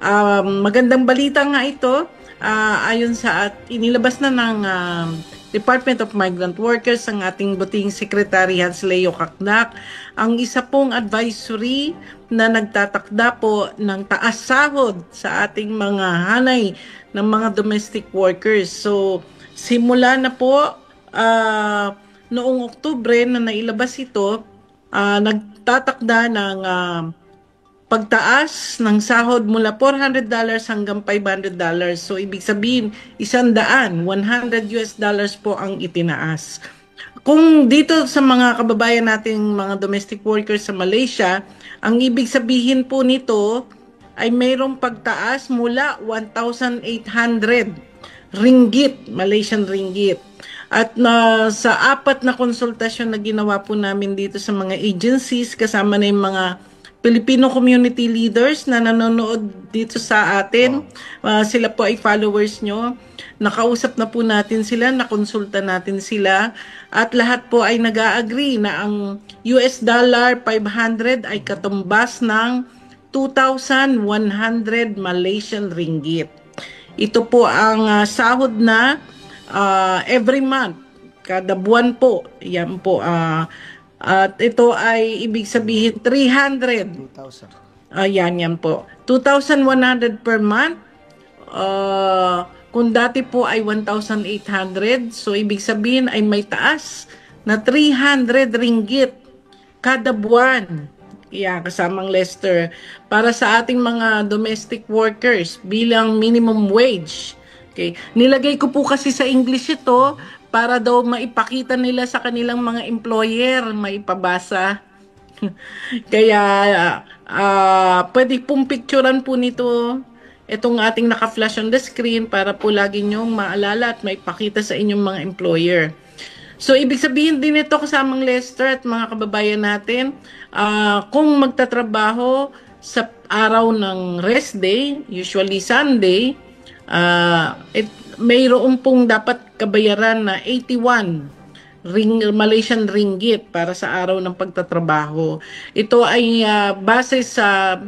Magandang balita nga ito. Ayon sa inilabas na ng Department of Migrant Workers ang ating buting Secretary Hans Leo Kaknak ang isa pong advisory na nagtatakda po ng taas sahod sa ating mga hanay ng mga domestic workers. So simula na po noong Oktubre na nailabas ito, nagtatakda ng pagtaas ng sahod mula $400 hanggang $500. So ibig sabihin, $100 po ang itinaas. Kung dito sa mga kababayan nating mga domestic workers sa Malaysia, ang ibig sabihin po nito ay mayroong pagtaas mula 1,800 ringgit, Malaysian ringgit. At sa apat na konsultasyon na ginawa po namin dito sa mga agencies, kasama na yung mga Filipino community leaders na nanonood dito sa atin. Sila po ay followers nyo. Nakausap na po natin sila, nakonsulta natin sila. At lahat po ay nag-agree na ang US dollar 500 ay katumbas ng 2,100 Malaysian ringgit. Ito po ang sahod na every month, kada buwan po. Yan po, at ito ay ibig sabihin 300. 2,000. Yan po. 2,100 per month. Kung dati po ay 1,800, so ibig sabihin ay may taas na 300 ringgit kada buwan. Yan, kasamang Lester. Para sa ating mga domestic workers bilang minimum wage. Okay. Nilagay ko po kasi sa English ito para daw maipakita nila sa kanilang mga employer, maipabasa. Kaya pwede pong picturean po nito itong ating naka-flash on the screen para po lagi nyong maalala at maipakita sa inyong mga employer. So, ibig sabihin din ito kasamang Lester at mga kababayan natin, kung magtatrabaho sa araw ng rest day, usually Sunday, mayroon pong dapat kabayaran na 81 Malaysian ringgit para sa araw ng pagtatrabaho. Ito ay base sa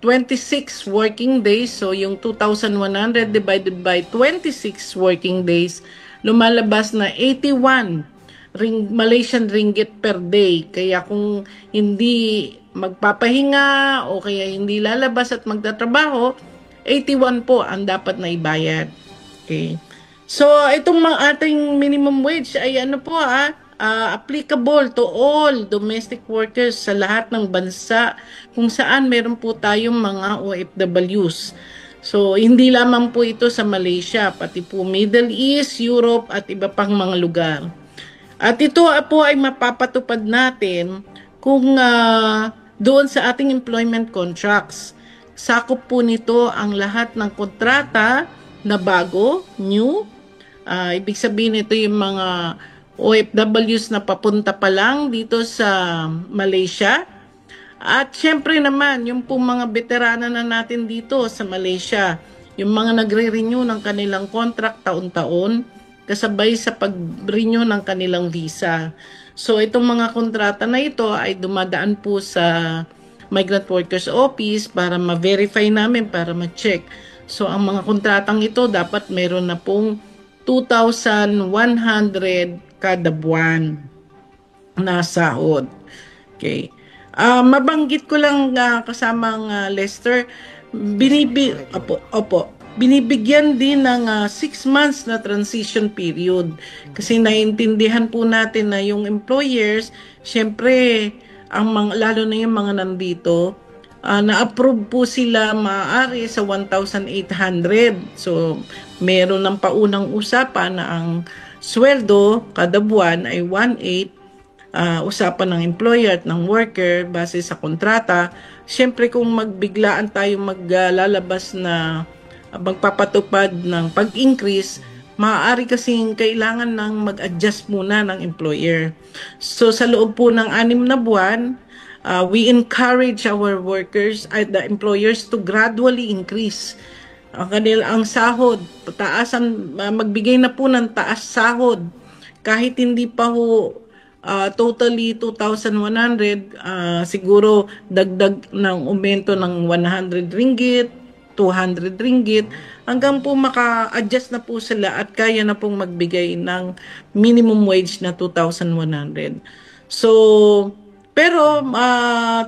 26 working days. So yung 2,100 divided by 26 working days, lumalabas na 81 Malaysian ringgit per day. Kaya kung hindi magpapahinga o kaya hindi lalabas at magtatrabaho, 81 po ang dapat na ibayad. Okay. So, itong mga ating minimum wage ay ano po applicable to all domestic workers sa lahat ng bansa kung saan meron po tayong mga OFWs. So, hindi lamang po ito sa Malaysia, pati po Middle East, Europe at iba pang mga lugar. At ito po ay mapapatupad natin kung doon sa ating employment contracts. Sakop po nito ang lahat ng kontrata na bago, new. Ibig sabihin ito yung mga OFWs na papunta pa lang dito sa Malaysia. At syempre naman, yung pong mga veterana na natin dito sa Malaysia, yung mga nagre-renew ng kanilang contract taon-taon, kasabay sa pag-renew ng kanilang visa. So itong mga kontrata na ito ay dumadaan po sa Migrant Workers Office para ma-verify namin, para ma-check. So ang mga kontratang ito dapat meron na pong 2,100 kada buwan na sahod. Okay. Mabanggit ko lang kasamang Lester, binibigyan din ng 6 months na transition period. Kasi naiintindihan po natin na yung employers, syempre, lalo na yung mga nandito, na-approve po sila maaari sa 1,800. So, meron ng paunang usapan na ang sweldo kada buwan ay 1,800. Usapan ng employer at ng worker base sa kontrata. Siyempre kung magbiglaan tayo maglalabas na magpapatupad ng pag-increase, maaari kasing kailangan ng mag-adjust muna ng employer. So sa loob po ng 6 na buwan, we encourage our workers at the employers to gradually increase ang sahod. Magbigay na po ng taas sahod kahit hindi pa ho totally 2,100, siguro dagdag ng aumento ng 100 ringgit 200 ringgit, hanggang po maka-adjust na po sila at kaya na pong magbigay ng minimum wage na 2,100. So, pero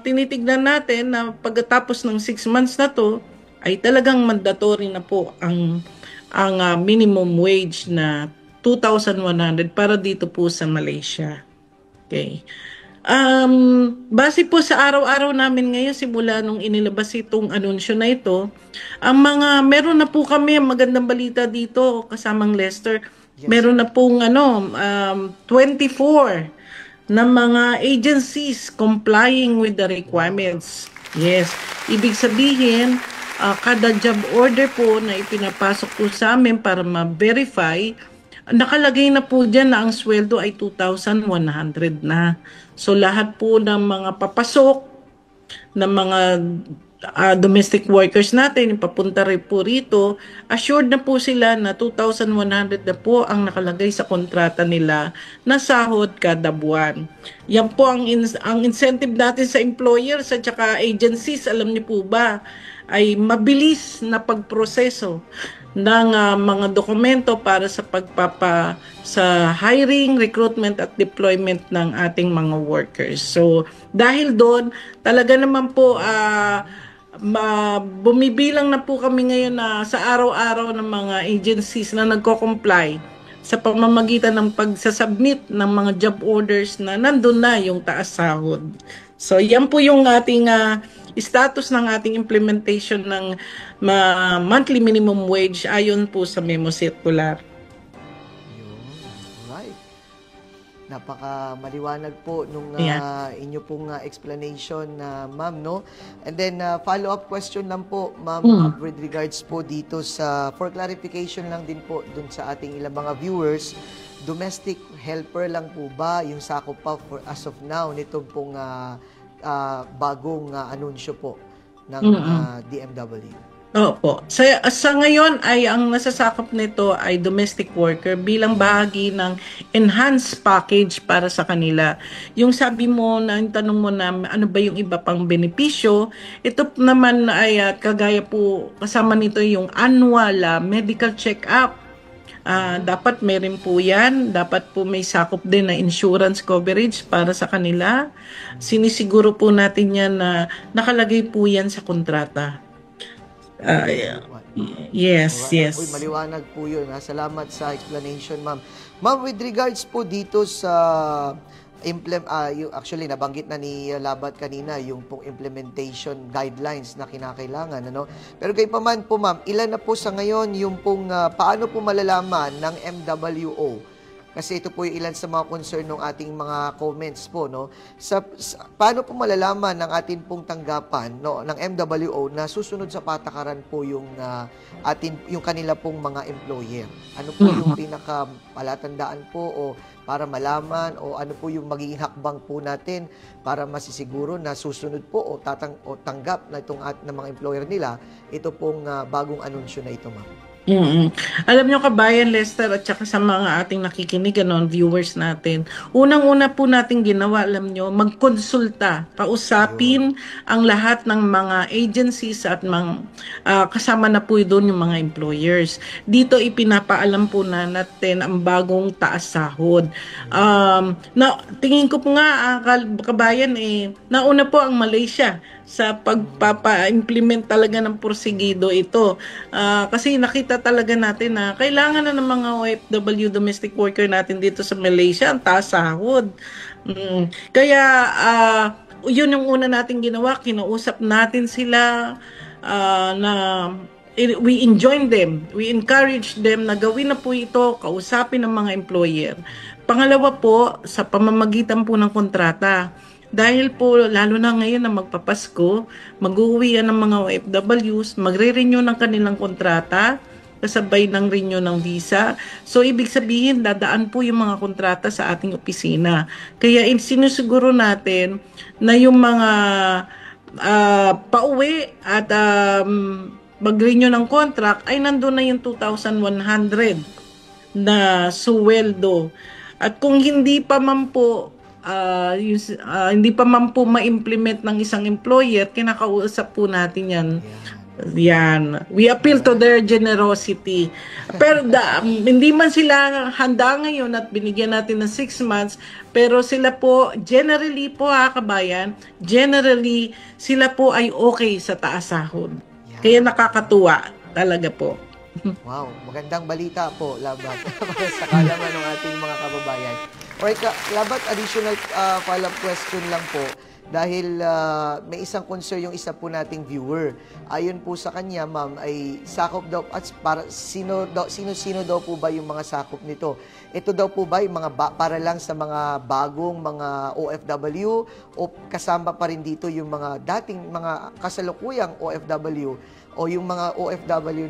tinitignan natin na pagkatapos ng 6 months na to, ay talagang mandatory na po ang minimum wage na 2,100 para dito po sa Malaysia. Okay. Base po sa araw-araw namin ngayon simula nung inilabas itong anunsyo na ito, meron na po kami magandang balita dito kasamang Lester. Yes. Meron na pong 24 na mga agencies complying with the requirements. Yes. Ibig sabihin, kada job order po na ipinapasok po sa amin para ma-verify, nakalagay na po dyan na ang sweldo ay 2,100 na. So lahat po ng mga papasok ng mga domestic workers natin, papunta rin po rito, assured na po sila na 2,100 na po ang nakalagay sa kontrata nila na sahod kada buwan. Yan po ang incentive natin sa employers at saka agencies, alam niyo po ba, ay mabilis na pagproseso ng mga dokumento para sa sa hiring, recruitment at deployment ng ating mga workers. So dahil doon, talaga naman po bumibilang na po kami ngayon sa araw-araw ng mga agencies na nagko-comply sa pamamagitan ng pagsasubmit ng mga job orders na nandun na yung taas sahod. So yan po yung ating status ng ating implementation ng monthly minimum wage ayon po sa memo circular. Right. Napaka maliwanag po nung inyo pong explanation, ma'am, no? And then follow-up question lang po, ma'am, with regards po dito for clarification lang din po dun sa ating ilang mga viewers, domestic helper lang po ba yung sakop pa as of now nitong pong bagong anunsyo po ng DMW? Opo. Sa ngayon ay ang nasasakop nito ay domestic worker bilang bahagi ng enhanced package para sa kanila. Yung sabi mo na, yung tanong mo na ano ba yung iba pang benepisyo, ito naman ay kagaya po kasama nito yung annual medical check-up. Dapat meron po yan. Dapat po may sakop din na insurance coverage para sa kanila. Sinisiguro po natin yan na nakalagay po yan sa kontrata. Yes. Uy, maliwanag po yun. Salamat sa explanation, ma'am. Ma'am, with regards po dito sa actually nabanggit na ni Labat kanina yung pong implementation guidelines na kinakailangan, ano? Pero kayo pa man po, ma'am, ilan na po sa ngayon yung pong paano po malalaman ng MWO? Kasi ito po yung ilan sa mga concern ng ating mga comments po, no? Paano po malalaman ng ating pong tanggapan, no, ng MWO na susunod sa patakaran po yung yung kanila pong mga employer? Ano po yung pinakapalatandaan po o para malaman o ano po yung magiging hakbang po natin para masisiguro na susunod po o tanggap na itong ng mga employer nila ito pong bagong anunsyo na ito, ma'am? Alam nyo kabayan, Lester, at saka sa mga ating nakikinig, viewers natin, unang-una po natin ginawa, alam nyo, magkonsulta, kausapin ang lahat ng mga agencies at kasama na po doon yung mga employers. Dito ipinapaalam po natin ang bagong taas sahod. Tingin ko po nga, kabayan, nauna po ang Malaysia sa pagpapa-implement talaga ng porsigido ito. Kasi nakita talaga natin na kailangan na ng mga OFW domestic worker natin dito sa Malaysia ang taas sahod. Kaya yun yung una natin ginawa, kinausap natin sila na we enjoin them, we encourage them na gawin na po ito, kausapin ng mga employer. Pangalawa po, sa pamamagitan po ng kontrata. Dahil po, lalo na ngayon na magpapasko, mag-uwi yan ng mga OFWs, magre-renew ng kanilang kontrata, kasabay ng renew ng visa. So, ibig sabihin, dadaan po yung mga kontrata sa ating opisina. Kaya, sinusiguro natin na yung mga pauwi at mag-renew ng contract ay nandun na yung 2,100 na suweldo. At kung hindi pa man po ma-implement ng isang employer, kinakausap po natin yan Yan. We appeal to their generosity. Pero hindi man sila handa ngayon at binigyan natin ng 6 months, pero sila po, generally po kabayan, generally, sila po ay okay sa taas sahod. Kaya nakakatuwa talaga po. Wow, magandang balita po, Labat, para sa kalaman ng ating mga kababayan. Alright, Labat, additional follow-up question lang po. Dahil may isang concern yung isa po nating viewer. Ayon po sa kanya, ma'am, ay sakop daw, at para, sino daw po ba yung mga sakop nito? Ito daw po ba yung mga para lang sa mga bagong mga OFW o kasama pa rin dito yung mga dating mga kasalukuyang OFW o yung mga OFW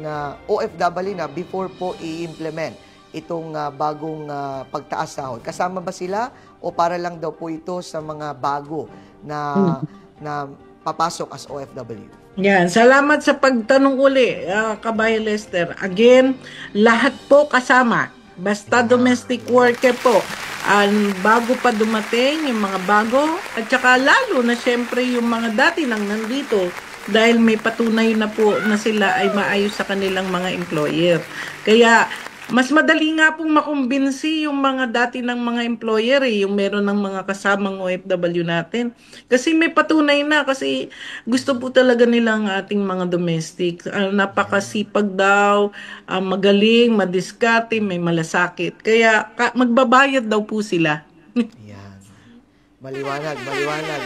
na before po i-implement itong bagong pagtaas sahod? Kasama ba sila o para lang daw po ito sa mga bago na papasok as OFW? Yan, salamat sa pagtanong uli, Kabayan Lester. Again, lahat po kasama. Basta domestic worker po. Bago pa dumating, yung mga bago, at saka lalo na syempre yung mga dati nang nandito dahil may patunay na po na sila ay maayos sa kanilang mga employer. Kaya mas madali nga pong makumbinsi yung mga dati ng mga employer yung meron ng mga kasamang OFW natin. Kasi may patunay na, kasi gusto po talaga nilang ating mga domestic. Napakasipag daw, magaling, madiskarte, may malasakit. Kaya magbabayad daw po sila. Yan. Maliwanag.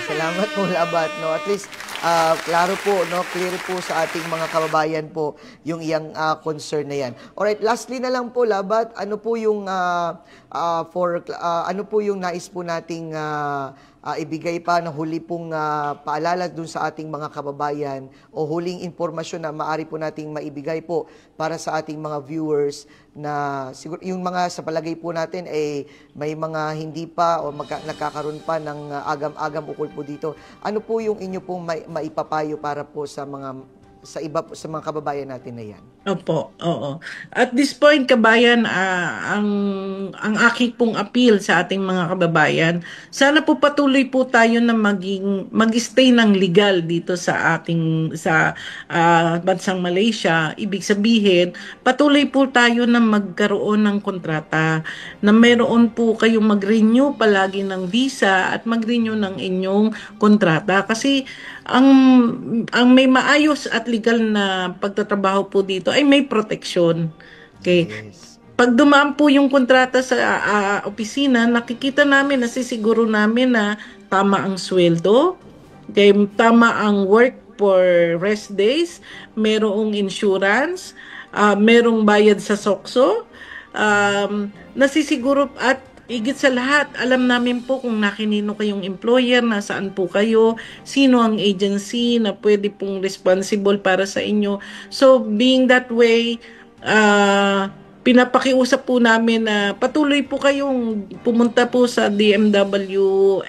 Salamat po, Labat, no? At least klaro po, no, clear po sa ating mga kababayan po yung iyang concern na yan. Alright, lastly na lang po, Labat, ano po yung ano po yung nais po nating ibigay pa na huli pong paalala dun sa ating mga kababayan o huling impormasyon na maari po nating maibigay po para sa ating mga viewers na siguro yung mga sa palagay po natin may mga hindi pa o nagkakaroon pa ng agam-agam ukol po dito. Ano po yung inyo pong maipapayo para po sa mga kababayan natin na yan? Opo, oo. At this point, kabayan, ang aking pong appeal sa ating mga kababayan, sana po patuloy po tayo na mag-stay ng legal dito sa bansang Malaysia. Ibig sabihin, patuloy po tayo na magkaroon ng kontrata, na meron po kayong mag-renew palagi ng visa at mag-renew ng inyong kontrata. Kasi ang may maayos at legal na pagtatrabaho po dito ay may proteksyon. Okay. Yes. Pag dumaan po yung kontrata sa opisina, nakikita namin, nasisiguro namin na tama ang sweldo, okay, tama ang work for rest days, merong insurance, merong bayad sa SOCSO, nasisiguro at higit sa lahat, alam namin po kung nakinino kayong employer, nasaan po kayo, sino ang agency na pwede pong responsible para sa inyo. So, being that way, pinapakiusap po namin na patuloy po kayong pumunta po sa MWO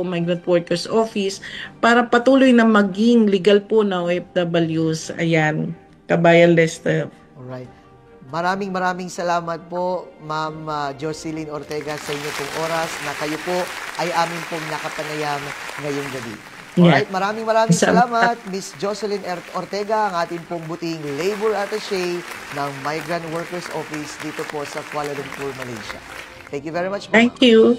Migrant Workers Office para patuloy na maging legal po na OFWs. Ayan, Kabayan Lester. Alright. Maraming salamat po, Ma'am Jocelyn Ortega, sa inyo pong oras na kayo po ay amin pong nakapanayam ngayong gabi. Alright, maraming salamat, Miss Jocelyn Ortega, ang ating pong buting labor attaché ng Migrant Workers Office dito po sa Kuala Lumpur, Malaysia. Thank you very much, Ma'am. Thank you.